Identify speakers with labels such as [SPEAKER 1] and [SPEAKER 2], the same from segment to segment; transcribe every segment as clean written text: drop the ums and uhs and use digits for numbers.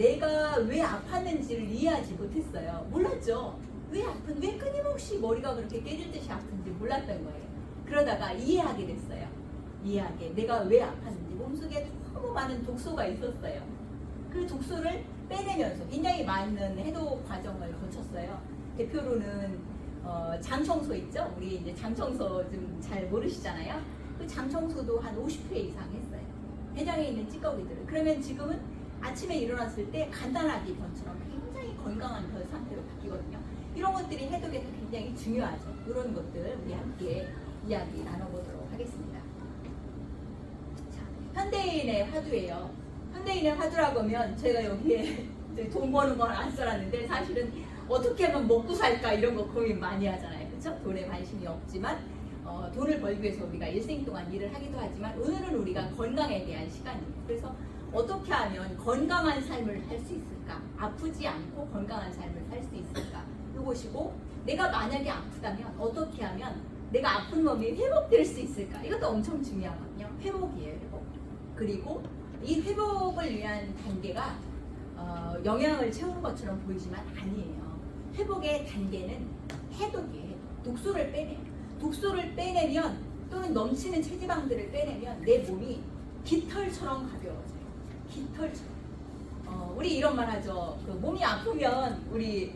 [SPEAKER 1] 내가 왜 아팠는지를 이해하지 못했어요. 몰랐죠. 왜 끊임없이 머리가 그렇게 깨질 듯이 아픈지 몰랐던 거예요. 그러다가 이해하게 됐어요. 내가 왜 아팠는지 몸속에 너무 많은 독소가 있었어요. 그 독소를 빼내면서 굉장히 많은 해독 과정을 거쳤어요. 대표로는 장 청소 있죠? 우리 이제 장 청소 좀 잘 모르시잖아요. 그 장 청소도 한 50회 이상 했어요. 대장에 있는 찌꺼기들을. 그러면 지금은 아침에 일어났을 때 간단하게 변처럼 굉장히 건강한 변 상태로 바뀌거든요. 이런 것들이 해독에서 굉장히 중요하죠. 이런 것들 우리 함께 이야기 나눠보도록 하겠습니다. 자, 현대인의 화두예요. 현대인의 화두라고 하면 제가 여기에 돈 버는 건 안 써놨는데 사실은 어떻게 하면 먹고 살까 이런 거 고민 많이 하잖아요. 그렇죠? 돈에 관심이 없지만 돈을 벌기 위해서 우리가 일생 동안 일을 하기도 하지만 오늘은 우리가 건강에 대한 시간이에요. 그래서 어떻게 하면 건강한 삶을 살 수 있을까? 아프지 않고 건강한 삶을 살 수 있을까? 이것이고 내가 만약에 아프다면 어떻게 하면 내가 아픈 몸이 회복될 수 있을까? 이것도 엄청 중요하거든요. 회복이에요. 회복. 그리고 이 회복을 위한 단계가 영양을 채우는 것처럼 보이지만 아니에요. 회복의 단계는 해독이에요. 독소를 빼내요. 독소를 빼내면 또는 넘치는 체지방들을 빼내면 내 몸이 깃털처럼 가벼워져요. 깃털처럼. 우리 이런 말 하죠. 그 몸이 아프면 우리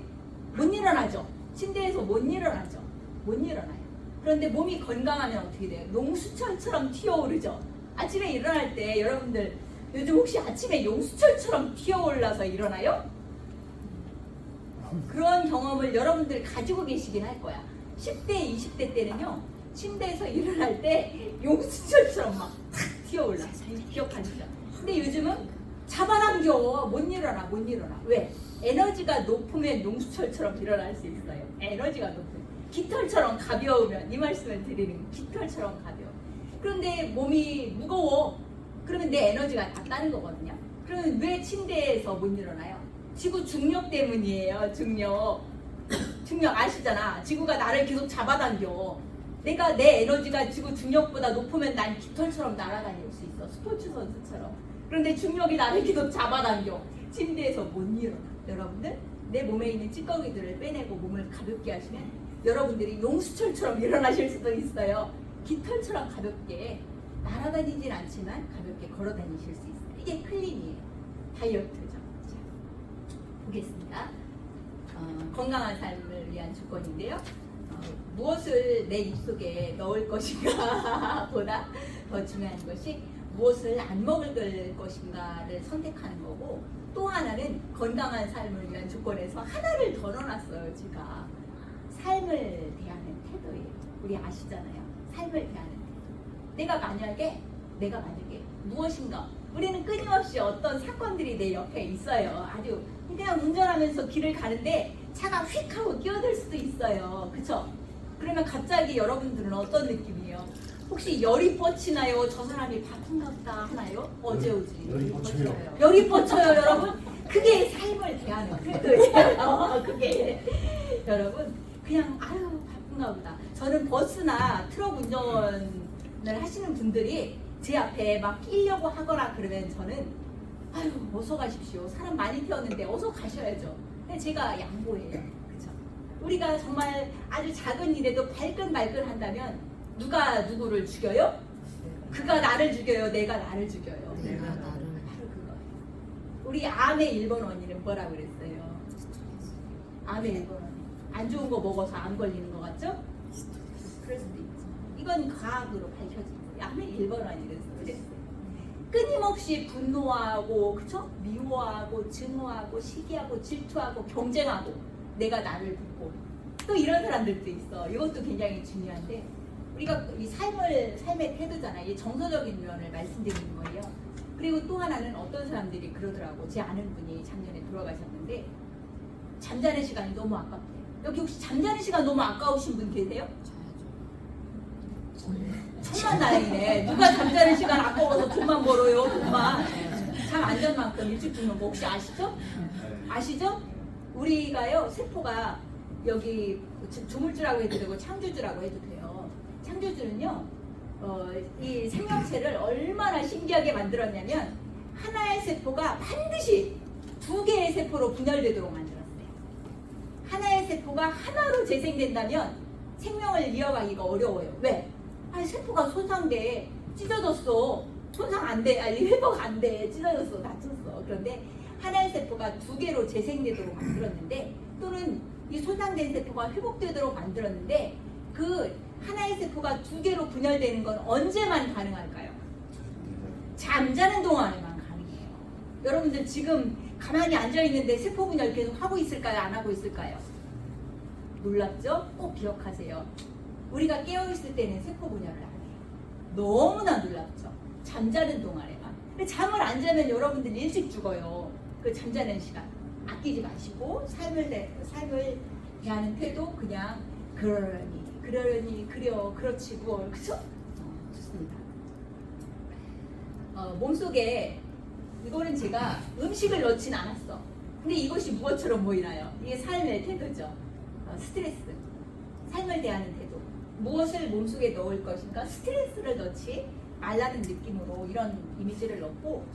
[SPEAKER 1] 못 일어나죠. 침대에서 못 일어나죠. 못 일어나요. 그런데 몸이 건강하면 어떻게 돼요? 용수철처럼 튀어오르죠. 아침에 일어날 때 여러분들 요즘 혹시 아침에 용수철처럼 튀어올라서 일어나요? 그런 경험을 여러분들 가지고 계시긴 할 거야. 10대, 20대 때는요. 침대에서 일어날 때 용수철처럼 막 탁 튀어올라. 기억하시죠? 근데 요즘은 잡아당겨. 못 일어나. 왜? 에너지가 높으면 용수철처럼 일어날 수 있어요. 에너지가 높으면. 깃털처럼 가벼우면 이 말씀을 드리는 거예요. 깃털처럼 가벼워. 그런데 몸이 무거워. 그러면 내 에너지가 다 따는 거거든요. 그러면 왜 침대에서 못 일어나요? 지구 중력 때문이에요. 중력 아시잖아. 지구가 나를 계속 잡아당겨. 내 에너지가 지구 중력보다 높으면 난 깃털처럼 날아다닐 수 있어. 스포츠 선수처럼. 그런데 중력이 나를 계속 잡아당겨. 침대에서 못 일어나. 여러분들 내 몸에 있는 찌꺼기들을 빼내고 몸을 가볍게 하시면 여러분들이 용수철처럼 일어나실 수도 있어요. 깃털처럼 가볍게 날아다니진 않지만 가볍게 걸어다니실 수 있어요. 이게 클린이에요. 다이어트죠. 자, 보겠습니다. 건강한 삶을 위한 조건인데요. 무엇을 내 입속에 넣을 것인가 보다 더 중요한 것이 무엇을 안 먹을 것인가를 선택하는 거고, 또 하나는 건강한 삶을 위한 조건에서 하나를 더 넣어놨어요. 제가 삶을 대하는 태도예요. 우리 아시잖아요. 삶을 대하는 태도. 내가 만약에 무엇인가, 우리는 끊임없이 어떤 사건들이 내 옆에 있어요. 아주 그냥 운전하면서 길을 가는데 차가 휙 하고 끼어들 수도 있어요. 그쵸? 그러면 갑자기 여러분들은 어떤 느낌이에요? 혹시 열이 뻗치나요? 저 사람이 바쁜가 보다 하나요? 어제 오지?
[SPEAKER 2] 열이 뻗쳐요.
[SPEAKER 1] 열이 뻗쳐요, 여러분? 그게 삶을 대하는 태도예요. 그게 여러분 그냥 아유 바쁜가 보다. 저는 버스나 트럭 운전을 하시는 분들이 제 앞에 막 끼려고 하거나 그러면 저는 아유 어서 가십시오. 사람 많이 태웠는데 어서 가셔야죠. 근데 제가 양보해요. 그쵸? 우리가 정말 아주 작은 일에도 발끈발끈 한다면 누가 누구를 죽여요? 그가 나를 죽여요. 내가 나를 죽여요.
[SPEAKER 3] 내가 나를.
[SPEAKER 1] 바로 그거예요. 우리 암의 1번 원인은 뭐라고 그랬어요? 암의 1번 원인. 안 좋은 거 먹어서 암 걸리는 거 같죠? 그럴 수도 있죠. 이건 과학으로 밝혀진 거예요. 암의 1번 원인은 스트레스. 끊임없이 분노하고, 그쵸? 미워하고, 증오하고, 시기하고, 질투하고, 경쟁하고, 내가 나를 듣고. 또 이런 사람들도 있어. 이것도 굉장히 중요한데, 우리가 이 삶의 태도잖아요. 이 정서적인 면을 말씀드리는 거예요. 그리고 또 하나는 어떤 사람들이 그러더라고. 제 아는 분이 작년에 돌아가셨는데, 잠자는 시간이 너무 아깝대요. 여기 혹시 잠자는 시간 너무 아까우신 분 계세요? 천만 다행이네. 누가 잠자는 시간 아까워서 돈만 벌어요. 돈만. 잠 안 잔 만큼 일찍 죽는 거 혹시 아시죠? 아시죠? 우리가요 세포가 여기 조물주라고 해도 되고 창조주라고 해도 돼요. 창조주는요 이 생명체를 얼마나 신기하게 만들었냐면 하나의 세포가 반드시 두 세포로 분열되도록 만들었어요. 하나의 세포가 하나로 재생된다면 생명을 이어가기가 어려워요. 왜? 아니, 세포가 손상돼. 찢어졌어. 손상 안 돼. 아니, 회복 안 돼. 찢어졌어. 다쳤어. 그런데 하나의 세포가 두 개로 재생되도록 만들었는데, 또는 이 손상된 세포가 회복되도록 만들었는데, 그 하나의 세포가 두 개로 분열되는 건 언제만 가능할까요? 잠자는 동안에만 가능해요. 여러분들 지금 가만히 앉아있는데 세포 분열 계속 하고 있을까요? 안 하고 있을까요? 놀랍죠? 꼭 기억하세요. 우리가 깨어있을 때는 세포 분열을 안 해요. 너무나 놀랍죠? 잠자는 동안에만. 근데 잠을 안 자면 여러분들 일찍 죽어요. 그 잠자는 시간 아끼지 마시고 삶을 대하는 태도 그냥 그러려니 그려 그렇지 뭘 그쵸? 좋습니다. 몸속에 이거는 제가 음식을 넣진 않았어. 근데 이것이 무엇처럼 보이나요? 이게 삶의 태도죠. 스트레스, 삶을 대하는 태도. 무엇을 몸속에 넣을 것인가? 스트레스를 넣지 말라는 느낌으로 이런 이미지를 넣고,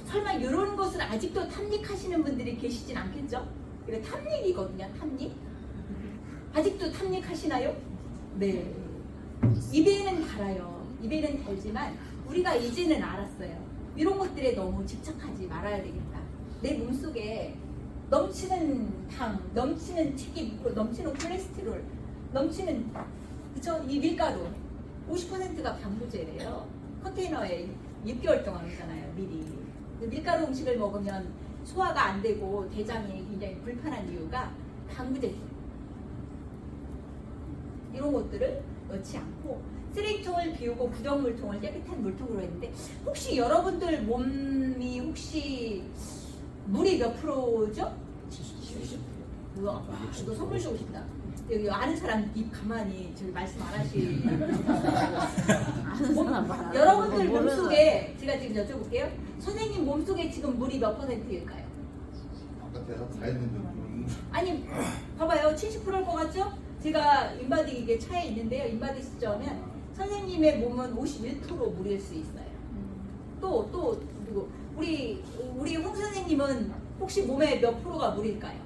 [SPEAKER 1] 설마 이런 것을 아직도 탐닉하시는 분들이 계시진 않겠죠? 이거 탐닉이거든요. 탐닉. 아직도 탐닉하시나요? 네. 입에는 달아요. 입에는 달지만 우리가 이제는 알았어요. 이런 것들에 너무 집착하지 말아야 되겠다. 내 몸속에 넘치는 당, 넘치는 튀김, 넘치는 콜레스테롤, 넘치는 그쵸? 이 밀가루 50%가 방부제래요. 컨테이너에 6개월 동안 오잖아요. 미리. 밀가루 음식을 먹으면 소화가 안 되고 대장이 굉장히 불편한 이유가 방부제 이런 것들을 넣지 않고 쓰레기통을 비우고 구정물통을 깨끗한 물통으로 했는데, 혹시 여러분들 몸이 혹시 물이 몇 프로죠? 70%. 우와, 이거 선물 주고 싶다. 여기 아는 사람 입 가만히 저기 말씀 안 하시. 여러분들 몸속에 제가 지금 여쭤볼게요. 선생님 몸속에 지금 물이 몇 %일까요?
[SPEAKER 2] 아까 대답 다 했는데.
[SPEAKER 1] 아니, 봐봐요. 70%일 것 같죠? 제가 인바디 이게 차에 있는데요. 인바디 시점은 선생님의 몸은 51% 물일 수 있어요. 또 그리고 우리 홍 선생님은 혹시 몸에 몇 프로가 물일까요?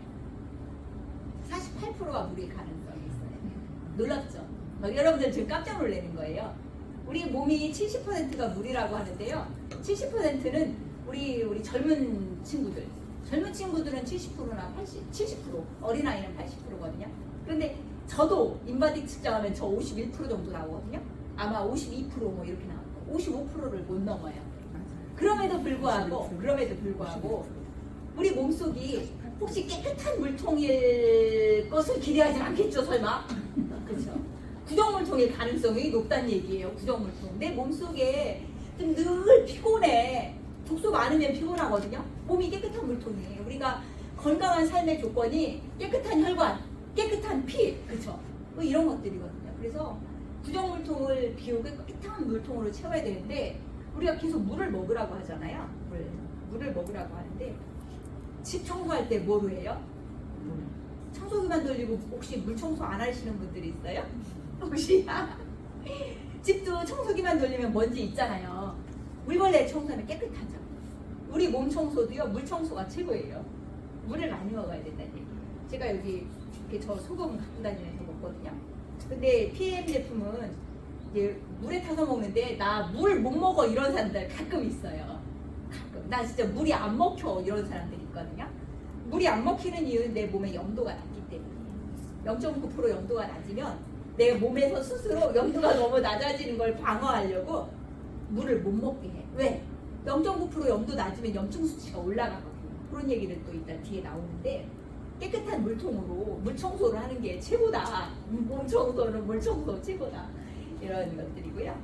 [SPEAKER 1] 48%가 물일 가능성이 있어요. 놀랍죠? 여러분들 지금 깜짝 놀라는 거예요. 우리 몸이 70%가 물이라고 하는데요. 70%는 우리 젊은 친구들. 젊은 친구들은 70%나 70%, 어린아이는 80%거든요. 그런데 저도 인바디 측정하면 저 51% 정도 나오거든요. 아마 52% 뭐 이렇게 나오고 55%를 못 넘어요. 그럼에도 불구하고 우리 몸속이 혹시 깨끗한 물통일 것을 기대하지 않겠죠, 설마? 그렇죠. 구정물통일 가능성이 높다는 얘기예요. 구정물통. 내 몸속에 좀 늘 피곤해. 독소 많으면 피곤하거든요. 몸이 깨끗한 물통이에요. 우리가 건강한 삶의 조건이 깨끗한 혈관, 깨끗한 피, 그렇죠? 뭐 이런 것들이거든요. 그래서 구정물통을 비우고 깨끗한 물통으로 채워야 되는데, 우리가 계속 물을 먹으라고 하잖아요. 물을 먹으라고 하는데, 집 청소할 때 뭐로 해요? 청소기만 돌리고 혹시 물 청소 안 하시는 분들이 있어요? 혹시? 집도 청소기만 돌리면 먼지 있잖아요. 물걸레 청소하면 깨끗하죠. 우리 몸 청소도요, 물 청소가 최고예요. 물을 많이 먹어야 된다는 얘기예요. 제가 여기 이렇게 저 소금 갖고 다니면서 먹거든요. 근데 PM 제품은 이제 물에 타서 먹는데 나 물 못 먹어 이런 사람들 가끔 있어요. 가끔. 나 진짜 물이 안 먹혀 이런 사람들이 있거든요. 물이 안 먹히는 이유는 내 몸에 염도가 낮기 때문이에요. 0.9% 염도가 낮으면 내 몸에서 스스로 염도가 너무 낮아지는 걸 방어하려고 물을 못 먹게 해. 왜? 0.9% 염도 낮으면 염증 수치가 올라가거든요. 그런 얘기를 또 이따 뒤에 나오는데, 깨끗한 물통으로 물 청소를 하는 게 최고다. 몸 청소는 물 청소 최고다. 이런 것들이고요.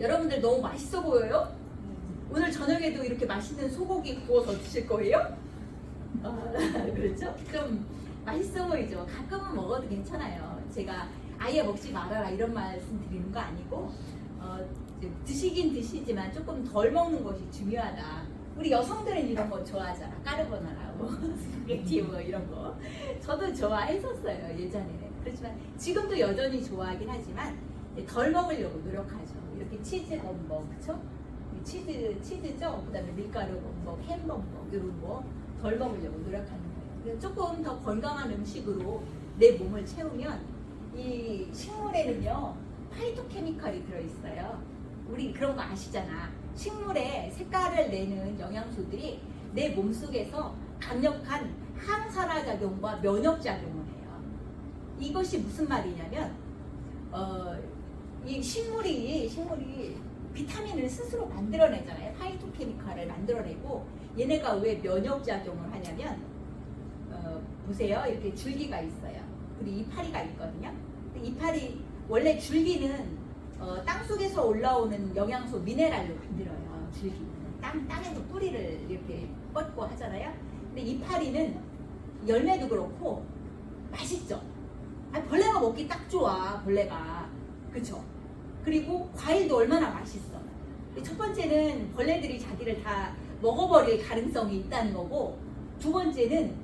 [SPEAKER 1] 여러분들 너무 맛있어 보여요? 오늘 저녁에도 이렇게 맛있는 소고기 구워서 드실 거예요? 그렇죠? 좀 맛있어 보이죠? 가끔은 먹어도 괜찮아요. 제가 아예 먹지 말아라 이런 말씀 드리는 거 아니고, 드시긴 드시지만 조금 덜 먹는 것이 중요하다. 우리 여성들은 이런 거 좋아하잖아. 까르보나라, 뭐 스파게티 뭐 이런 거. 저도 좋아했었어요, 예전에는. 그렇지만 지금도 여전히 좋아하긴 하지만 덜 먹으려고 노력하죠. 이렇게 치즈 범벅, 그쵸? 치즈죠? 그 다음에 밀가루 범벅, 햄 범벅 이런 거 덜 먹으려고 노력하는 거예요. 그래서 조금 더 건강한 음식으로 내 몸을 채우면 이 식물에는요 파이토케미컬이 들어있어요. 우리 그런 거 아시잖아. 식물에 색깔을 내는 영양소들이 내 몸속에서 강력한 항산화 작용과 면역 작용을 해요. 이것이 무슨 말이냐면 이 식물이 비타민을 스스로 만들어내잖아요. 파이토케미컬을 만들어내고 얘네가 왜 면역 작용을 하냐면 보세요. 이렇게 줄기가 있어요. 그리고 이파리가 있거든요. 이파리 원래 줄기는 땅속에서 올라오는 영양소 미네랄로 만들어요. 줄기는 땅에서 뿌리를 이렇게 뻗고 하잖아요. 근데 이파리는 열매도 그렇고 맛있죠. 벌레가 먹기 딱 좋아. 벌레가 그쵸? 그리고 과일도 얼마나 맛있어. 첫 번째는 벌레들이 자기를 다 먹어버릴 가능성이 있다는 거고, 두 번째는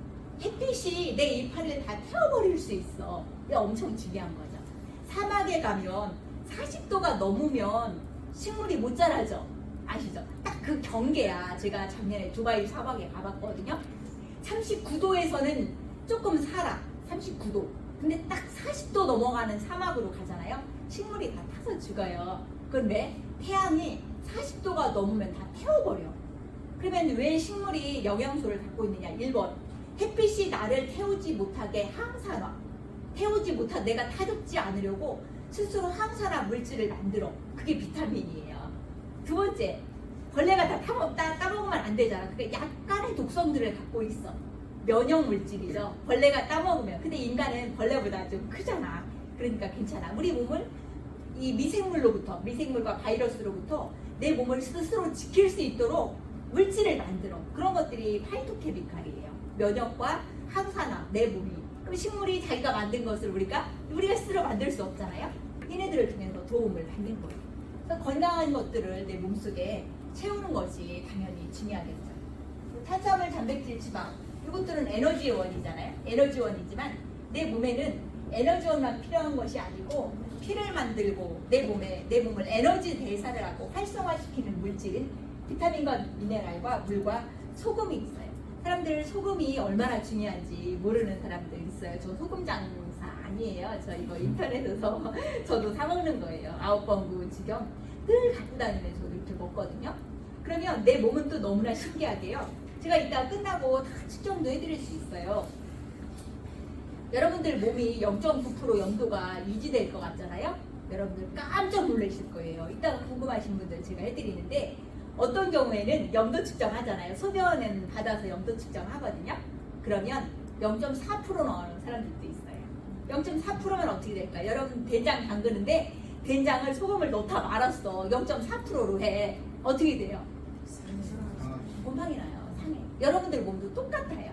[SPEAKER 1] 햇빛이 내 이파리를 다 태워버릴 수 있어. 이게 엄청 중요한 거죠. 사막에 가면 40도가 넘으면 식물이 못 자라죠. 아시죠? 딱 그 경계야. 제가 작년에 두바이 사막에 가봤거든요. 39도에서는 조금 살아. 39도. 근데 딱 40도 넘어가는 사막으로 가잖아요. 식물이 다 타서 죽어요. 그런데 태양이 40도가 넘으면 다 태워버려. 그러면 왜 식물이 영양소를 갖고 있느냐? 1번, 햇빛이 나를 태우지 못하게 항산화. 태우지 못한 내가 타죽지 않으려고 스스로 항산화 물질을 만들어. 그게 비타민이에요. 두 번째, 벌레가 다 따먹으면 안 되잖아. 그러니까 약간의 독성들을 갖고 있어. 면역 물질이죠. 벌레가 따먹으면. 근데 인간은 벌레보다 좀 크잖아. 그러니까 괜찮아. 우리 몸을 이 미생물과 바이러스로부터 내 몸을 스스로 지킬 수 있도록 물질을 만들어. 그런 것들이 파이토케미칼이에요. 면역과 항산화, 내 몸이. 그럼 식물이 자기가 만든 것을 우리가 스스로 만들 수 없잖아요. 얘네들을 통해서 도움을 받는 거예요. 그래서 건강한 것들을 내 몸속에 채우는 것이 당연히 중요하겠죠. 탄수화물, 단백질, 지방, 이것들은 에너지원이잖아요. 에너지원이지만 내 몸에는 에너지원만 필요한 것이 아니고 피를 만들고 내 몸을 에너지 대사를 하고 활성화시키는 물질인 비타민과 미네랄과 물과 소금이 있어요. 사람들 소금이 얼마나 중요한지 모르는 사람들 있어요. 저 소금 장사 아니에요. 저 이거 인터넷에서 저도 사 먹는 거예요. 9번 구운 지경 늘 갖고 다니면 저도 이렇게 먹거든요. 그러면 내 몸은 또 너무나 신기하게요. 제가 이따 끝나고 다 측정도 해드릴 수 있어요. 여러분들 몸이 0.9% 염도가 유지될 것 같잖아요. 여러분들 깜짝 놀라실 거예요. 이따가 궁금하신 분들 제가 해드리는데, 어떤 경우에는 염도 측정하잖아요. 소변은 받아서 염도 측정하거든요. 그러면 0.4% 나오는 사람들도 있어요. 0.4%면 어떻게 될까요? 여러분 된장 담그는데 된장을 소금을 넣다 말았어. 0.4%로 해. 어떻게 돼요? 곰팡이 나요. 상해. 여러분들 몸도 똑같아요.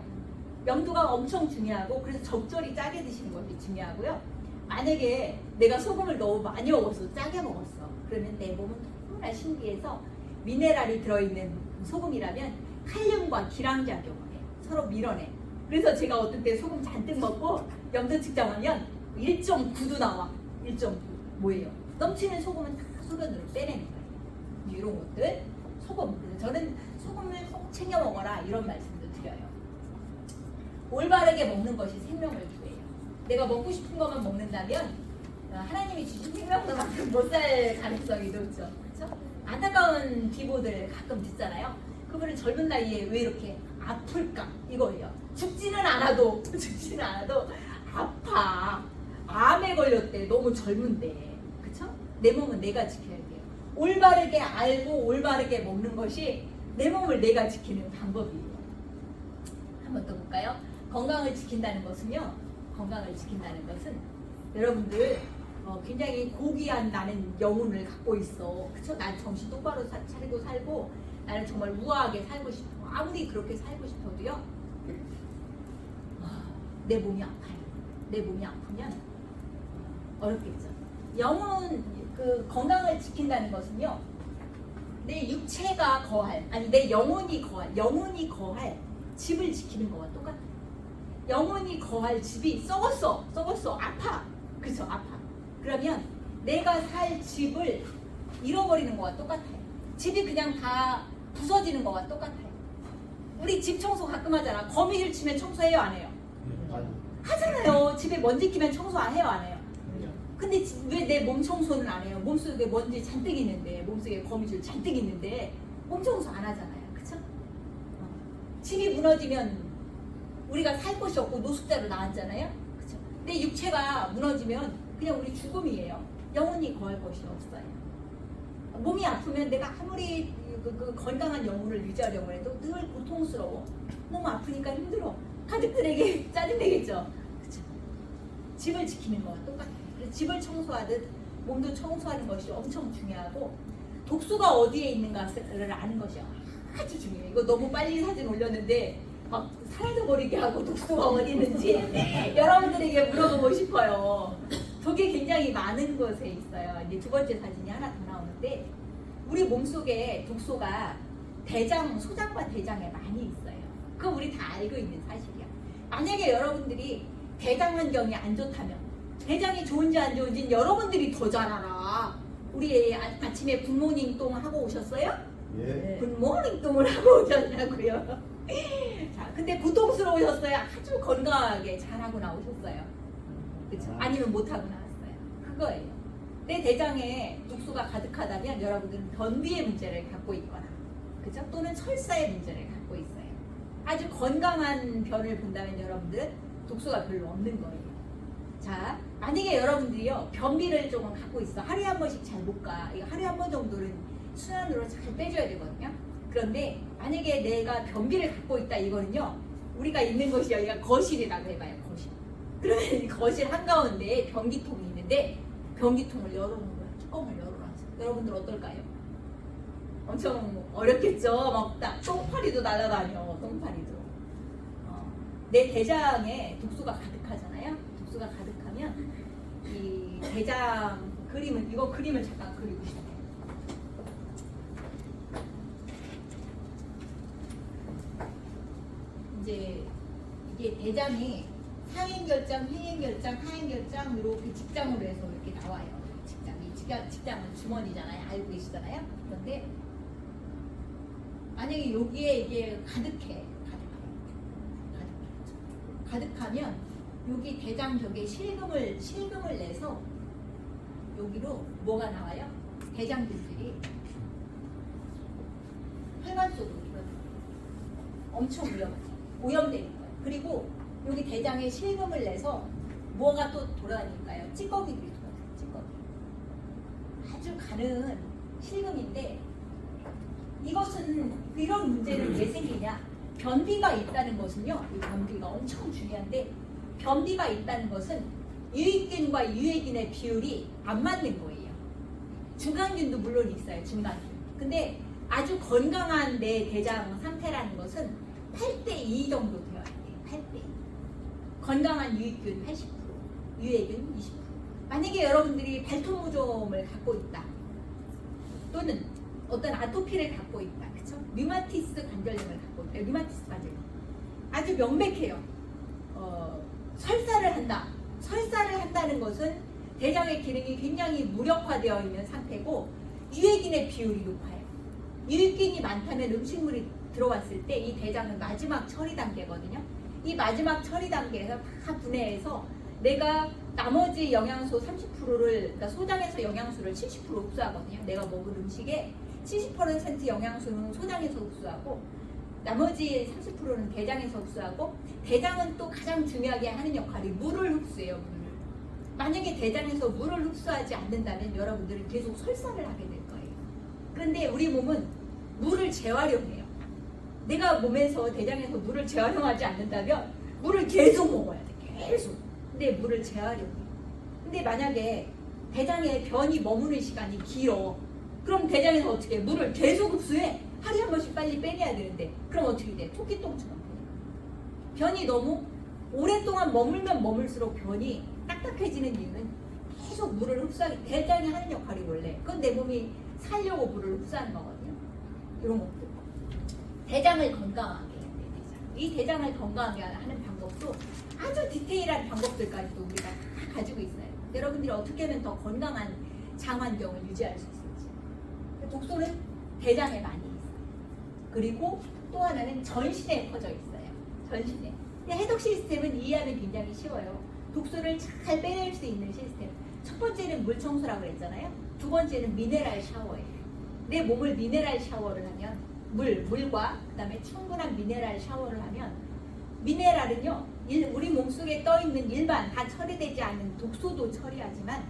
[SPEAKER 1] 염도가 엄청 중요하고, 그래서 적절히 짜게 드시는 것이 중요하고요. 만약에 내가 소금을 너무 많이 먹었어, 짜게 먹었어, 그러면 내 몸은 너무나 신기해서 미네랄이 들어있는 소금이라면 칼륨과 기량작용을 해요. 서로 밀어내. 그래서 제가 어떤 때 소금 잔뜩 먹고 염도 측정하면 1.9도 나와. 1.9. 뭐예요? 넘치는 소금은 다 소변으로 빼내는 거예요. 이런 것들 소금. 그래서 저는 소금을 꼭 챙겨 먹어라, 이런 말씀도 드려요. 올바르게 먹는 것이 생명을 구해요. 내가 먹고 싶은 것만 먹는다면 하나님이 주신 생명만큼 못 살 가능성이 높죠. 그렇죠? 안타까운 기보들 가끔 듣잖아요. 그분은 젊은 나이에 왜 이렇게 아플까? 이거예요. 죽지는 않아도 아파. 암에 걸렸대. 너무 젊은데. 그쵸? 내 몸은 내가 지켜야 돼요. 올바르게 알고 올바르게 먹는 것이 내 몸을 내가 지키는 방법이에요. 한 번 더 볼까요? 건강을 지킨다는 것은 여러분들 굉장히 고귀한 나는 영혼을 갖고 있어. 그쵸? 난 정신 똑바로 차리고 살고 나는 정말 우아하게 살고 싶어. 아무리 그렇게 살고 싶어도요, 내 몸이 아파요. 내 몸이 아프면 어렵겠죠. 건강을 지킨다는 것은요, 내 육체가 거할, 아니 내 영혼이 거할 집을 지키는 거와 똑같아요. 영혼이 거할 집이 썩었어, 아파. 그쵸? 아파. 그러면 내가 살 집을 잃어버리는 거와 똑같아요. 집이 그냥 다 부서지는 거와 똑같아요. 우리 집 청소 가끔 하잖아. 거미줄 치면 청소해요 안 해요?
[SPEAKER 2] 아니.
[SPEAKER 1] 하잖아요. 집에 먼지 끼면 청소 안 해요 안 해요? 근데 왜 내 몸 청소는 안 해요? 몸속에 먼지 잔뜩 있는데, 몸속에 거미줄 잔뜩 있는데 몸 청소 안 하잖아요. 그쵸? 집이 무너지면 우리가 살 곳이 없고 노숙자로 나왔잖아요. 그쵸? 내 육체가 무너지면 그냥 우리 죽음이에요. 영혼이 거할 곳이 없어요. 몸이 아프면 내가 아무리 그 건강한 영혼을 유지하려고 해도 늘 고통스러워. 너무 아프니까 힘들어. 가족들에게 짜증내겠죠. 그쵸? 집을 지키는 거와 똑같아요. 그래서 집을 청소하듯 몸도 청소하는 것이 엄청 중요하고, 독소가 어디에 있는가를 아는 것이 아주 중요해요. 이거 너무 빨리 사진 올렸는데 막 사라져버리게 하고 독소가 어디 있는지 여러분들에게 물어보고 싶어요. 독이 굉장히 많은 곳에 있어요. 이제 두 번째 사진이 하나 더 나오는데, 우리 몸속에 독소가 대장, 소장과 대장에 많이 있어요. 그거 우리 다 알고 있는 사실이야. 만약에 여러분들이 대장 환경이 안 좋다면, 대장이 좋은지 안 좋은지는 여러분들이 더 잘 알아. 우리 아침에 굿모닝 똥 하고 오셨어요?
[SPEAKER 2] 예.
[SPEAKER 1] 굿모닝 똥을 하고 오셨냐고요? 자, 근데 고통스러우셨어요? 아주 건강하게 잘하고 나오셨어요? 그쵸? 아니면 못하고 나왔어요? 그거예요. 내 대장에 독소가 가득하다면 여러분들은 변비의 문제를 갖고 있거나, 그쵸? 또는 설사의 문제를 갖고 있어요. 아주 건강한 변을 본다면 여러분들은 독소가 별로 없는 거예요. 자, 만약에 여러분들이요 변비를 조금 갖고 있어. 하루에 한 번씩 잘 못 가. 이거 하루에 한 번 정도는 순환으로 잘 빼줘야 되거든요. 그런데 만약에 내가 변비를 갖고 있다, 이거는요, 우리가 있는 곳이 여기가 거실이라고 해봐요. 거실. 그러면 이 거실 한가운데에 변기통이 있는데, 변기통을 열어놓은 거예요. 뚜껑을 열어놨어요. 여러분들 어떨까요? 엄청 어렵겠죠? 막 똥파리도 날아다녀. 똥파리도. 내 대장에 독소가 가득하잖아요. 독소가 가득하면 이 대장 그림은, 이거 그림을 잠깐 그리고 싶어요. 이제 이게 대장이 상행결장, 회행결장, 하행결장 이렇게 직장으로 해서 이렇게 나와요. 직장은 주머니잖아요. 알고 계시잖아요. 그런데 만약에 여기에 이게 가득하면 여기 대장 벽에 실금을 내서 여기로 뭐가 나와요? 대장들이 혈관 속으로 엄청 오염되는 거예요. 그리고 여기 대장에 실금을 내서 뭐가 또 돌아다닐까요? 찌꺼기들이 돌아다녀요. 찌꺼기. 아주 가는 실금인데, 이것은, 이런 문제는 왜 생기냐? 변비가 있다는 것은요, 이 변비가 엄청 중요한데, 변비가 있다는 것은 유익균과 유해균의 비율이 안 맞는 거예요. 중간균도 물론 있어요. 중간균. 근데 아주 건강한 내 대장 상태라는 것은 8:2 정도 되어야 돼요. 8:2. 건강한 유익균 80%, 유해균 20%. 만약에 여러분들이 발톱무좀을 갖고 있다, 또는 어떤 아토피를 갖고 있다, 그쵸? 류마티스 관절염을 갖고 있다. 류마티스 관절염 아주 명백해요. 설사를 한다. 설사를 한다는 것은 대장의 기능이 굉장히 무력화되어 있는 상태고, 유해균의 비율이 높아요. 유해균이 많다면 음식물이 들어왔을 때 이 대장은 마지막 처리 단계거든요. 이 마지막 처리 단계에서 다 분해해서 내가 나머지 영양소 30%를, 그러니까 소장에서 영양소를 70% 흡수하거든요. 내가 먹은 음식에 70% 영양소는 소장에서 흡수하고, 나머지 30%는 대장에서 흡수하고, 대장은 또 가장 중요하게 하는 역할이 물을 흡수해요. 물을. 만약에 대장에서 물을 흡수하지 않는다면 여러분들은 계속 설사를 하게 될 거예요. 그런데 우리 몸은 물을 재활용해요. 내가 몸에서 대장에서 물을 재활용하지 않는다면 물을 계속 먹어야 돼. 계속. 근데 물을 재활용해. 근데 만약에 대장에 변이 머무는 시간이 길어. 그럼 대장에서 어떻게 해? 물을 계속 흡수해. 하루에 한 번씩 빨리 빼내야 되는데, 그럼 어떻게 돼? 토끼똥처럼 돼. 변이 너무 오랫동안 머물면 머물수록 변이 딱딱해지는 이유는 계속 물을 흡수하기, 대장이 하는 역할이 원래, 그건 내 몸이 살려고 물을 흡수하는 거거든요. 이런 것들. 대장을 건강하게 해야 돼. 이 대장을 건강하게 하는 방법도 아주 디테일한 방법들까지도 우리가 다 가지고 있어요. 여러분들이 어떻게 하면 더 건강한 장 환경을 유지할 수 있을지. 독소는 대장에 많이 있어요. 그리고 또 또 하나는 전신에 퍼져 있어요. 전신에. 근데 해독 시스템은 이해하면 굉장히 쉬워요. 독소를 잘 빼낼 수 있는 시스템. 첫 번째는 물 청소라고 했잖아요. 두 번째는 미네랄 샤워예요. 내 몸을 미네랄 샤워를 하면 물과 그다음에 충분한 미네랄 샤워를 하면 미네랄은요 우리 몸속에 떠있는 일반 다 처리되지 않는 독소도 처리하지만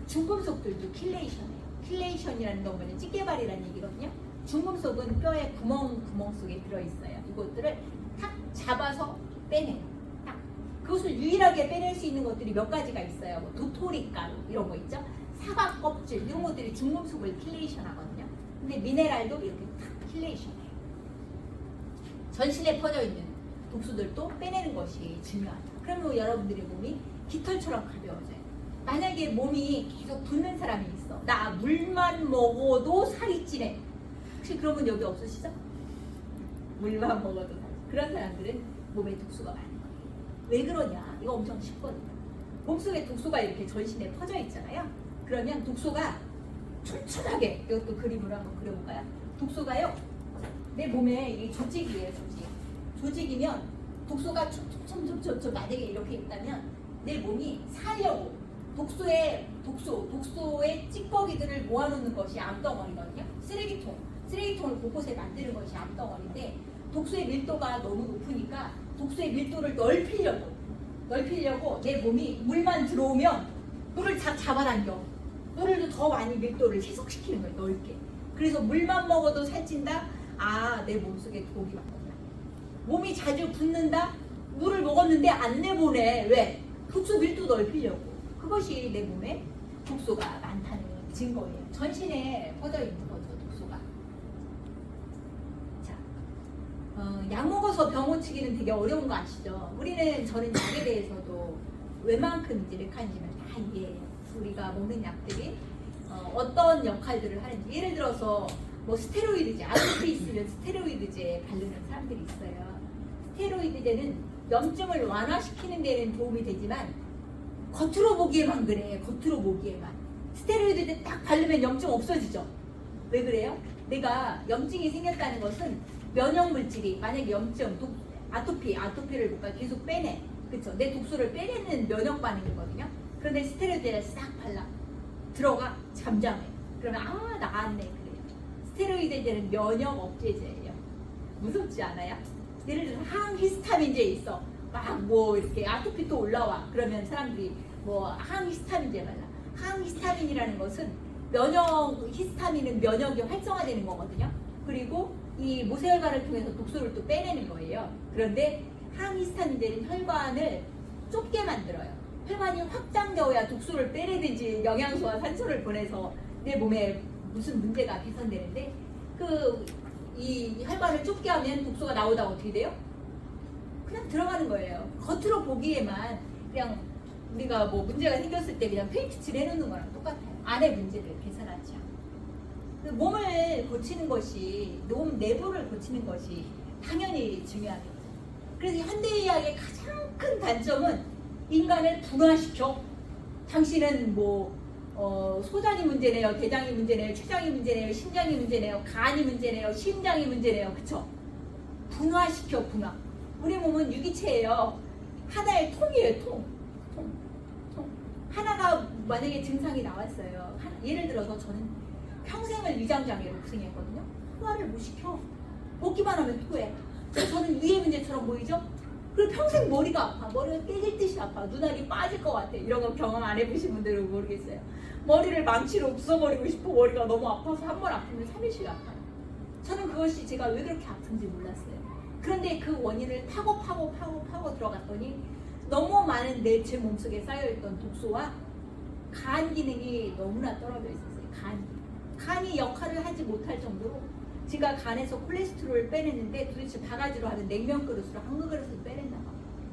[SPEAKER 1] 중금속들도 킬레이션해요. 킬레이션이라는 건 뭐냐 찌개발이라는 얘기거든요. 중금속은 뼈의 구멍 속에 들어있어요. 이것들을 탁 잡아서 빼내요. 딱. 그것을 유일하게 빼낼 수 있는 것들이 몇 가지가 있어요. 뭐 도토리가루 이런 거 있죠. 사과 껍질 이런 것들이 중금속을 킬레이션 하거든요. 근데 미네랄도 이렇게 탁 킬레이션해요. 전신에 퍼져 있는 독소들도 빼내는 것이 중요하다. 그러면 여러분들의 몸이 깃털처럼 가벼워져요. 만약에 몸이 계속 붓는 사람이 있어. 나 물만 먹어도 살이 찌네. 혹시 그런 분 여기 없으시죠? 물만 먹어도 살이. 그런 사람들은 몸에 독소가 많은 거예요. 왜 그러냐? 이거 엄청 쉽거든요. 몸속에 독소가 이렇게 전신에 퍼져 있잖아요. 그러면 독소가 촘촘하게 이것도 그림으로 한번 그려볼까요? 독소가요. 내 몸에 이 조직이에요. 조직이면 독소가 촘촘 만약에 이렇게 있다면 내 몸이 살려고 독소의 찌꺼기들을 모아놓는 것이 암덩어리거든요. 쓰레기통을 곳곳에 만드는 것이 암덩어리인데 독소의 밀도가 너무 높으니까 독소의 밀도를 넓히려고 내 몸이 물만 들어오면 물을 다 잡아당겨. 물을 더 많이 밀도를 희석시키는 거예요. 넓게. 그래서 물만 먹어도 살찐다. 아, 내 몸속에 독이 많구나. 몸이 자주 붓는다. 물을 먹었는데 안 내보내. 왜? 독소 밀도 넓히려고. 그것이 내 몸에 독소가 많다는 증거예요. 전신에 퍼져 있는 거죠, 독소가. 자, 약 먹어서 병 고치기는 되게 어려운 거 아시죠? 저는 약에 대해서도 웬만큼 이제 메커니즘을 다 이해해요. 우리가 먹는 약들이 어떤 역할들을 하는지. 예를 들어서 뭐 스테로이드제, 아토피 있으면 스테로이드제 바르는 사람들이 있어요. 스테로이드제는 염증을 완화시키는 데는 도움이 되지만 겉으로 보기에만 그래. 겉으로 보기에만. 스테로이드제 딱 바르면 염증 없어지죠. 왜 그래요? 내가 염증이 생겼다는 것은 면역 물질이 만약에 염증, 아토피를 뭔가 계속 빼내. 그쵸? 내 독소를 빼내는 면역 반응이거든요. 그런데 스테로이드를 싹 발라. 들어가 잠잠해. 그러면 나았네 그래요. 스테로이드제는 면역 억제제예요. 무섭지 않아요? 예를 들어서 항히스타민제 있어. 막 뭐 이렇게 아토피 또 올라와. 그러면 사람들이 뭐 항히스타민제 발라. 항히스타민이라는 것은 히스타민은 면역이 활성화되는 거거든요. 그리고 이 모세혈관을 통해서 독소를 또 빼내는 거예요. 그런데 항히스타민제는 혈관을 좁게 만들어요. 혈관이 확장되어야 독소를 빼내든지 영양소와 산소를 보내서 내 몸에 무슨 문제가 개선되는데 이 혈관을 좁게 하면 독소가 나오다가 어떻게 돼요? 그냥 들어가는 거예요. 겉으로 보기에만 그냥 우리가 뭐 문제가 생겼을 때 그냥 페인트 칠 해놓는 거랑 똑같아요. 안에 문제를 개선하지 않고. 몸을 고치는 것이, 몸 내부를 고치는 것이 당연히 중요하겠죠. 그래서 현대의학의 가장 큰 단점은 인간을 분화시켜. 당신은 소장이 문제네요, 대장이 문제네요, 췌장이 문제네요, 심장이 문제네요, 간이 문제네요, 심장이 문제네요. 그쵸? 분화시켜, 분화. 우리 몸은 유기체예요. 하나의 통이에요, 통. 하나가 만약에 증상이 나왔어요. 예를 들어서 저는 평생을 위장장애로 고생했거든요. 소화를 못 시켜. 먹기만 하면 토해. 저는 위의 문제처럼 보이죠? 그리고 평생 머리가 아파. 머리가 깨질 듯이 아파. 눈알이 빠질 것 같아. 이런 거 경험 안 해보신 분들은 모르겠어요. 머리를 망치로 부숴버리고 싶어. 머리가 너무 아파서 한 번 아프면 3일씩 아파요. 저는 그것이 제가 왜 그렇게 아픈지 몰랐어요. 그런데 그 원인을 파고 들어갔더니 너무 많은 제 몸속에 쌓여있던 독소와 간 기능이 너무나 떨어져 있었어요. 간이 역할을 하지 못할 정도로 제가 간에서 콜레스테롤을 빼냈는데 도대체 바가지로 하는 냉면 그릇으로 한국 그릇으로 빼냈나 봐.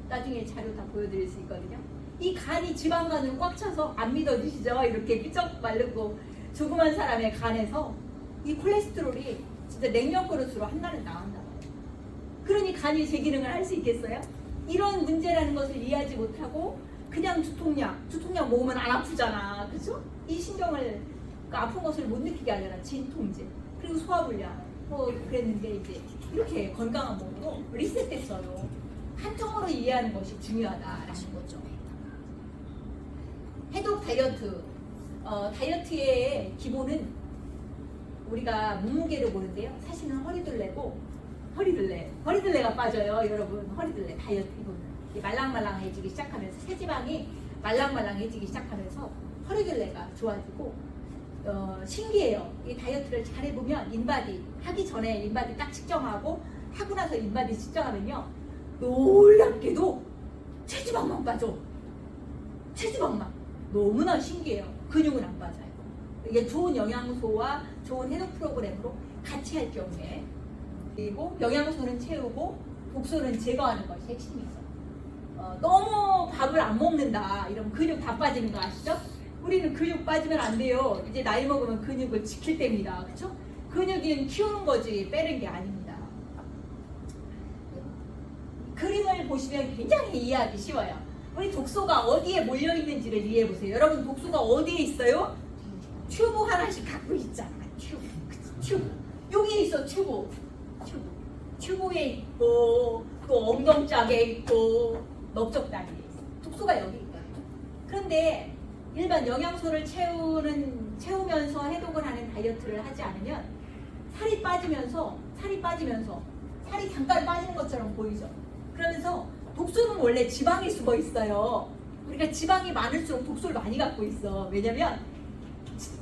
[SPEAKER 1] 나중에 자료 다 보여드릴 수 있거든요. 이 간이 지방간을 꽉 차서 안 믿어지시죠? 이렇게 삐쩍 마르고 조그만 사람의 간에서 이 콜레스테롤이 진짜 냉면 그릇으로 한날은 나왔나 봐요. 그러니 간이 제 기능을 할 수 있겠어요? 이런 문제라는 것을 이해하지 못하고 그냥 두통약 먹으면 안 아프잖아. 그죠? 이 신경을 아픈 것을 못 느끼게 하잖아. 진통제. 그리고 소화불량. 그랬는데 이제 이렇게 건강한 몸으로 리셋됐어요. 한 통으로 이해하는 것이 중요하다라는 거죠. 해독 다이어트. 다이어트의 기본은 우리가 몸무게를 보는데요. 사실은 허리둘레가 빠져요. 여러분, 허리둘레 다이어트 기본은 말랑말랑해지기 시작하면서 체지방이 말랑말랑해지기 시작하면서 허리둘레가 좋아지고 신기해요. 이 다이어트를 잘 해보면 인바디 하기 전에 인바디 딱 측정하고 하고 나서 인바디 측정하면요, 놀랍게도 체지방만 빠져. 체지방만. 너무나 신기해요. 근육은 안 빠져요. 이게 좋은 영양소와 좋은 해독 프로그램으로 같이 할 경우에, 그리고 영양소는 채우고 독소는 제거하는 것이 핵심이죠. 너무 밥을 안 먹는다 이러면 근육 다 빠지는 거 아시죠? 우리는 근육 빠지면 안 돼요. 이제 나이 먹으면 근육을 지킬 때입니다. 그렇죠? 근육은 키우는 거지 빼는 게 아닙니다. 그림을 보시면 굉장히 이해하기 쉬워요. 우리 독소가 어디에 몰려 있는지를 이해해 보세요. 여러분, 독소가 어디에 있어요? 튜브 하나씩 갖고 있잖아. 튜브. 여기 있어. 튜브에 있고 또 엉덩짝에 있고 넓적다리에 있어. 독소가 여기 있어요. 그런데 일반 영양소를 채우면서 해독을 하는 다이어트를 하지 않으면 살이 빠지면서 살이 잠깐 빠지는 것처럼 보이죠. 그러면서 독소는 원래 지방에 숨어 있어요. 우리가 지방이 많을수록 독소를 많이 갖고 있어. 왜냐면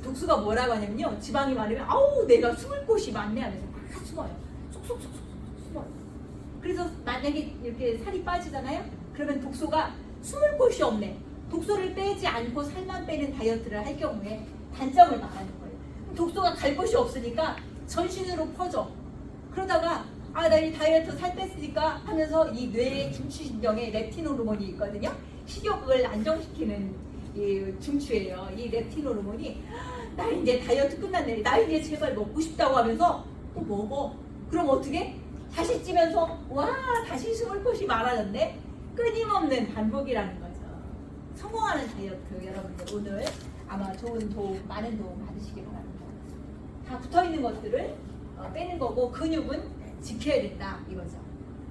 [SPEAKER 1] 독소가 뭐라고 하냐면요, 지방이 많으면 아우 내가 숨을 곳이 많네 하면서 막 숨어요. 쏙쏙쏙쏙 숨어요. 그래서 만약에 이렇게 살이 빠지잖아요. 그러면 독소가 숨을 곳이 없네. 독소를 빼지 않고 살만 빼는 다이어트를 할 경우에 단점을 말하는 거예요. 독소가 갈 곳이 없으니까 전신으로 퍼져. 그러다가 나 이 다이어트 살 뺐으니까 하면서 이 뇌의 중추신경에 렙틴 호르몬이 있거든요. 식욕을 안정시키는 이 중추예요. 이 렙틴 호르몬이 나 이제 다이어트 끝났네. 나 이제 제발 먹고 싶다고 하면서 또 먹어. 그럼 어떻게? 다시 찌면서 다시 숨을 곳이 많아졌네. 끊임없는 반복이라는 거죠. 성공하는 다이어트 여러분들 오늘 아마 많은 도움 받으시기 바랍니다. 다 붙어있는 것들을 빼는 거고 근육은 지켜야 된다 이거죠.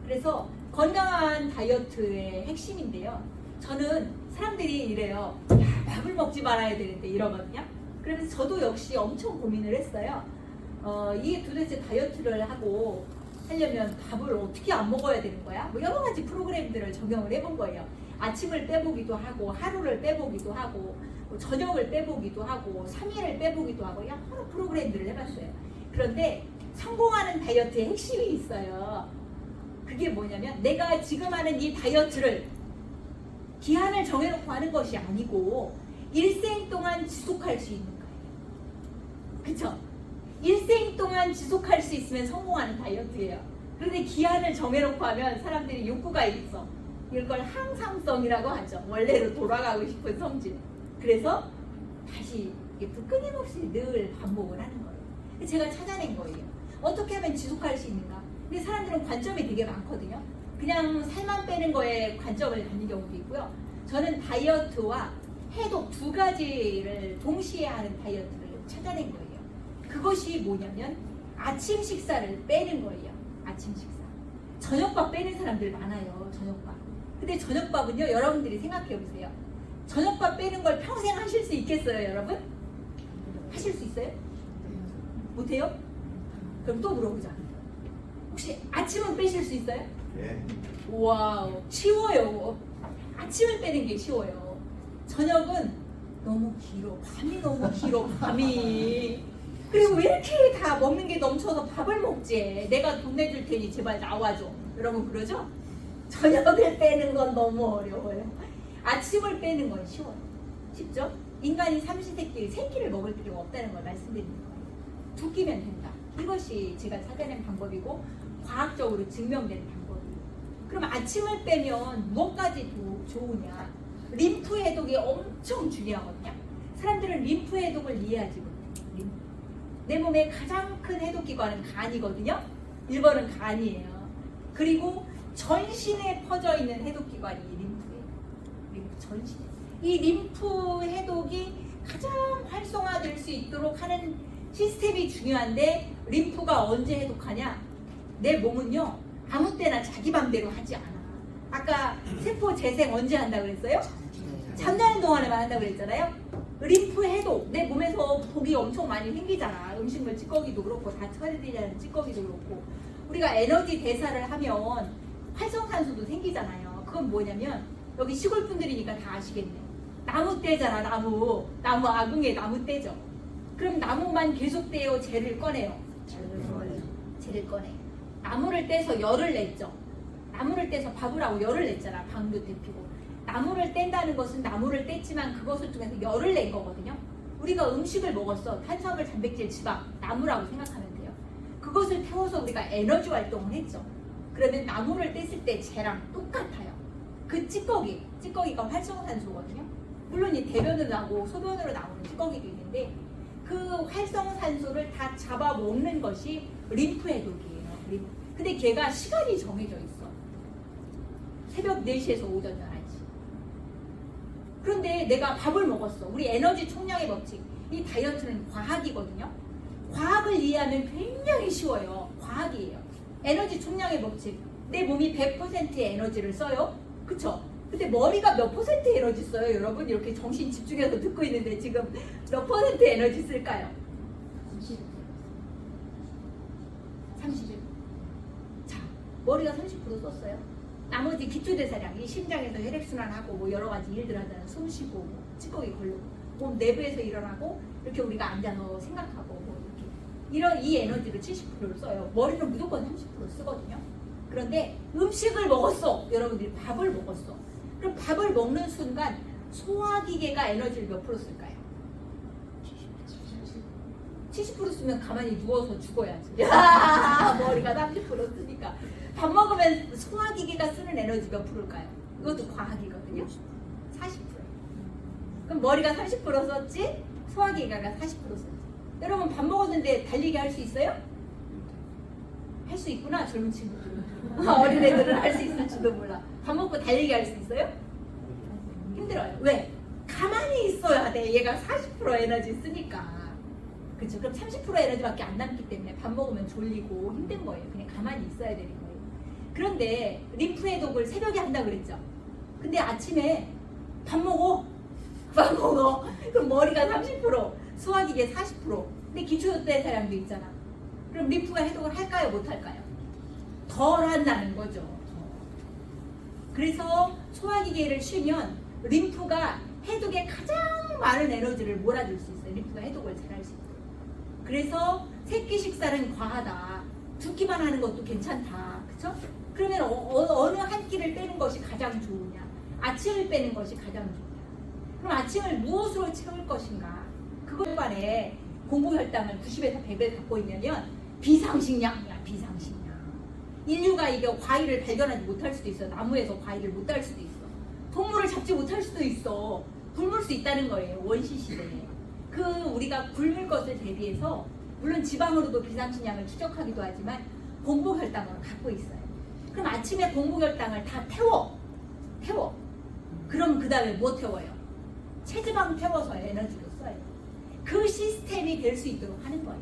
[SPEAKER 1] 그래서 건강한 다이어트의 핵심인데요. 저는 사람들이 이래요. 밥을 먹지 말아야 되는데 이러거든요. 그래서 저도 역시 엄청 고민을 했어요. 이게 도대체 다이어트를 하려면 밥을 어떻게 안 먹어야 되는 거야? 뭐 여러 가지 프로그램들을 적용을 해본 거예요. 아침을 빼보기도 하고 하루를 빼보기도 하고 저녁을 빼보기도 하고 3일을 빼보기도 하고 여러 프로그램들을 해봤어요. 그런데 성공하는 다이어트의 핵심이 있어요. 그게 뭐냐면 내가 지금 하는 이 다이어트를 기한을 정해놓고 하는 것이 아니고 일생 동안 지속할 수 있는 거예요. 그쵸? 일생 동안 지속할 수 있으면 성공하는 다이어트예요. 그런데 기한을 정해놓고 하면 사람들이 욕구가 있어. 이걸 항상성이라고 하죠. 원래로 돌아가고 싶은 성질. 그래서 다시 끊임없이 늘 반복을 하는 거예요. 제가 찾아낸 거예요. 어떻게 하면 지속할 수 있는가? 근데 사람들은 관점이 되게 많거든요. 그냥 살만 빼는 거에 관점을 갖는 경우도 있고요. 저는 다이어트와 해독 두 가지를 동시에 하는 다이어트를 찾아낸 거예요. 그것이 뭐냐면 아침 식사를 빼는 거예요. 아침 식사. 저녁밥 빼는 사람들 많아요. 저녁밥. 근데 저녁밥은요, 여러분들이 생각해 보세요. 저녁밥 빼는 걸 평생 하실 수 있겠어요, 여러분? 하실 수 있어요? 못해요? 그럼 또 물어보자. 혹시 아침은 빼실 수 있어요?
[SPEAKER 2] 네.
[SPEAKER 1] 와우, 쉬워요. 아침을 빼는 게 쉬워요. 저녁은 너무 길어. 밤이 너무 길어. 밤이. 그리고 왜 이렇게 다 먹는 게 넘쳐서 밥을 먹지? 내가 돈 내줄 테니 제발 나와줘. 여러분 그러죠? 저녁을 빼는 건 너무 어려워요. 아침을 빼는 건 쉬워요. 쉽죠? 인간이 삼시세끼 세 끼를 먹을 필요가 없다는 걸 말씀드리는 거예요. 두 끼면 된다. 이것이 제가 찾아낸 방법이고 과학적으로 증명된 방법이에요. 그럼 아침을 빼면 무엇까지 좋으냐? 림프 해독이 엄청 중요하거든요. 사람들은 림프 해독을 이해하지 못해요. 내 몸의 가장 큰 해독기관은 간이거든요. 1번은 간이에요. 그리고 전신에 퍼져 있는 해독기관이 림프예요. 림프 전신에. 이 림프 해독이 가장 활성화될 수 있도록 하는 시스템이 중요한데 림프가 언제 해독하냐? 내 몸은요 아무 때나 자기 맘대로 하지 않아. 아까 세포 재생 언제 한다고 그랬어요? 잠자는 동안에만 한다고 그랬잖아요. 림프 해독, 내 몸에서 독이 엄청 많이 생기잖아. 음식물 찌꺼기도 그렇고 다 처리되지 않은 찌꺼기도 그렇고 우리가 에너지 대사를 하면 활성산소도 생기잖아요. 그건 뭐냐면 여기 시골 분들이니까 다 아시겠네. 나무 떼잖아. 나무 아궁이에 나무 떼죠. 그럼 나무만 계속 떼요, 젤을 꺼내요? 젤을 꺼내. 나무를 떼서 열을 냈죠. 나무를 떼서 밥을 하고 열을 냈잖아. 방도 데피고. 나무를 뗀다는 것은 나무를 뗐지만 그것을 통해서 열을 낸 거거든요. 우리가 음식을 먹었어. 탄수화물, 단백질, 지방, 나무라고 생각하면 돼요. 그것을 태워서 우리가 에너지 활동을 했죠. 그러면 나무를 뗐을 때 쟤랑 똑같아요. 그 찌꺼기가 활성산소거든요. 물론 이 대변으로 나오고 소변으로 나오는 찌꺼기도 있는데 그 활성산소를 다 잡아먹는 것이 림프 해독이에요. 근데 걔가 시간이 정해져 있어. 새벽 4시에서 오전 11시. 그런데 내가 밥을 먹었어. 우리 에너지 총량의 법칙. 이 다이어트는 과학이거든요. 과학을 이해하면 굉장히 쉬워요. 과학이에요. 에너지 총량의 법칙. 내 몸이 100%의 에너지를 써요. 그쵸? 근데 머리가 몇 퍼센트 에너지 써요? 여러분 이렇게 정신 집중해서 듣고 있는데 지금 몇 퍼센트 에너지 쓸까요? 31. 자, 머리가 30% 썼어요. 나머지 기초대사량, 이 심장에서 혈액순환하고 뭐 여러 가지 일들 하잖아요. 숨 쉬고, 뭐 찌꺼기 걸르고, 몸 내부에서 일어나고, 이렇게 우리가 앉아서 생각하고, 뭐 이렇게. 이 에너지를 70%를 써요. 머리는 무조건 30% 쓰거든요. 그런데 음식을 먹었어. 여러분들이 밥을 먹었어. 그럼 밥을 먹는 순간 소화기계가 에너지를 몇 프로 쓸까요? 70% 쓰면 가만히 누워서 죽어야지. 머리가 30% 쓰니까. 밥 먹으면 소화기계가 쓰는 에너지 몇 프로일까요? 이것도 과학이거든요. 40%. 그럼 머리가 30% 썼지? 소화기계가 40% 썼지. 여러분 밥 먹었는데 달리기 할 수 있어요? 할 수 있구나. 젊은 친구들은. 어린애들은 할 수 있을지도 몰라. 밥 먹고 달리기 할 수 있어요? 힘들어요. 왜? 가만히 있어야 돼. 얘가 40% 에너지 쓰니까. 그렇죠. 그럼 30% 에너지밖에 안 남기 때문에 밥 먹으면 졸리고 힘든 거예요. 그냥 가만히 있어야 되는 거예요. 그런데 림프 해독을 새벽에 한다고 그랬죠. 근데 아침에 밥 먹어. 그럼 머리가 30%, 소화기계 40%. 근데 기초대사량도 있잖아. 그럼 림프가 해독을 할까요? 못 할까요? 덜 한다는 거죠. 그래서 소화기계를 쉬면 림프가 해독에 가장 많은 에너지를 몰아줄 수 있어요. 림프가 해독을 잘 할 수 있어요. 그래서 새끼 식사는 과하다. 두 끼만 하는 것도 괜찮다. 그쵸? 그러면 어느 한 끼를 빼는 것이 가장 좋으냐? 아침을 빼는 것이 가장 좋으냐? 그럼 아침을 무엇으로 채울 것인가? 그것 간에 공복혈당을 90에서 100을 갖고 있냐면 비상식량이야. 비상식량. 인류가 이게 과일을 발견하지 못할 수도 있어. 나무에서 과일을 못 딸 수도 있어. 동물을 잡지 못할 수도 있어. 굶을 수 있다는 거예요. 원시시대에. 우리가 굶을 것을 대비해서 물론 지방으로도 비상식량을 추적하기도 하지만 공복혈당을 갖고 있어요. 그럼 아침에 공복혈당을 다 태워. 그럼 그 다음에 뭐 태워요? 체지방 태워서 에너지로 써요. 그 시스템이 될 수 있도록 하는 거예요.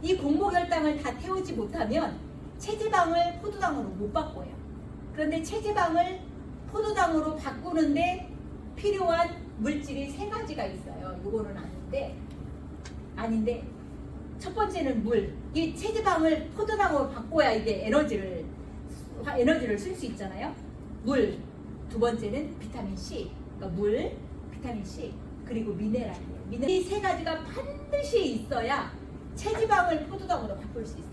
[SPEAKER 1] 이 공복혈당을 다 태우지 못하면 체지방을 포도당으로 못 바꿔요. 그런데 체지방을 포도당으로 바꾸는데 필요한 물질이 3가지가 있어요. 요거는 아닌데 첫 번째는 물. 이 체지방을 포도당으로 바꿔야 이게 에너지를 쓸 수 있잖아요. 물. 두 번째는 비타민 C. 그러니까 물, 비타민 C, 그리고 미네랄이에요. 이 3가지가 반드시 있어야 체지방을 포도당으로 바꿀 수 있어요.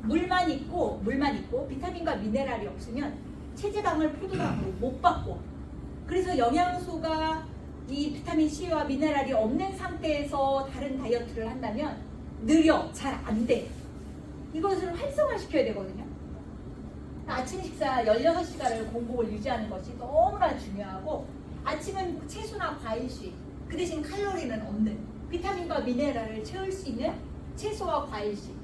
[SPEAKER 1] 물만 있고 비타민과 미네랄이 없으면 체지방을 포도당으로 못 바꿔. 그래서 영양소가 이 비타민 C와 미네랄이 없는 상태에서 다른 다이어트를 한다면 느려, 잘 안 돼. 이것을 활성화시켜야 되거든요. 아침 식사 16시간을 공복을 유지하는 것이 너무나 중요하고 아침은 채소나 과일식, 그 대신 칼로리는 없는 비타민과 미네랄을 채울 수 있는 채소와 과일식.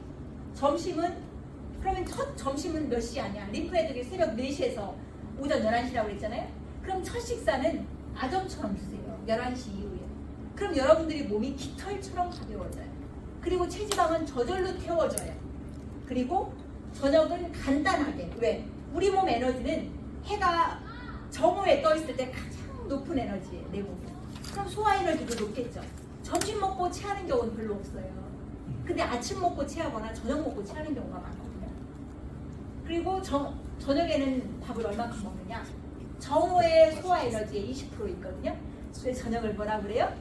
[SPEAKER 1] 그러면 첫 점심은 몇 시 아니야? 림프 해독이 새벽 4시에서 오전 11시라고 그랬잖아요. 그럼 첫 식사는 아점처럼 드세요. 11시 이후에. 그럼 여러분들이 몸이 깃털처럼 가벼워져요. 그리고 체지방은 저절로 태워져요. 그리고 저녁은 간단하게. 왜? 우리 몸 에너지는 해가 정오에 떠 있을 때 가장 높은 에너지예요, 내 몸이. 그럼 소화 에너지도 높겠죠. 점심 먹고 체하는 경우는 별로 없어요. 근데 아침 먹고 체하거나 저녁 먹고 체하는 경우가 많거든요. 그리고 저녁에는 밥을 얼마큼 먹느냐? 정오의 소화 에너지의 20% 있거든요. 그래서 저녁을 뭐라 그래요?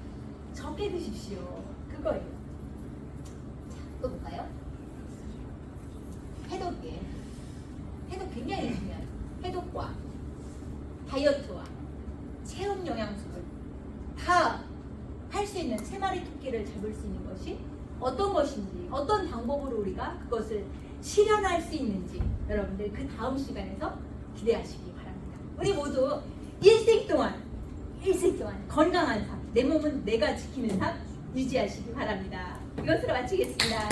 [SPEAKER 1] 적게 드십시오. 그거예요. 자, 또 볼까요? 해독이에요. 해독 굉장히 중요해요. 해독과 다이어트와 체험 영양소를 다 할 수 있는 3마리 토끼를 잡을 수 있는 것이 어떤 것인지, 어떤 방법으로 우리가 그것을 실현할 수 있는지 여러분들 그 다음 시간에서 기대하시기 바랍니다. 우리 모두 일생 동안 건강한 삶, 내 몸은 내가 지키는 삶 유지하시기 바랍니다. 이것으로 마치겠습니다.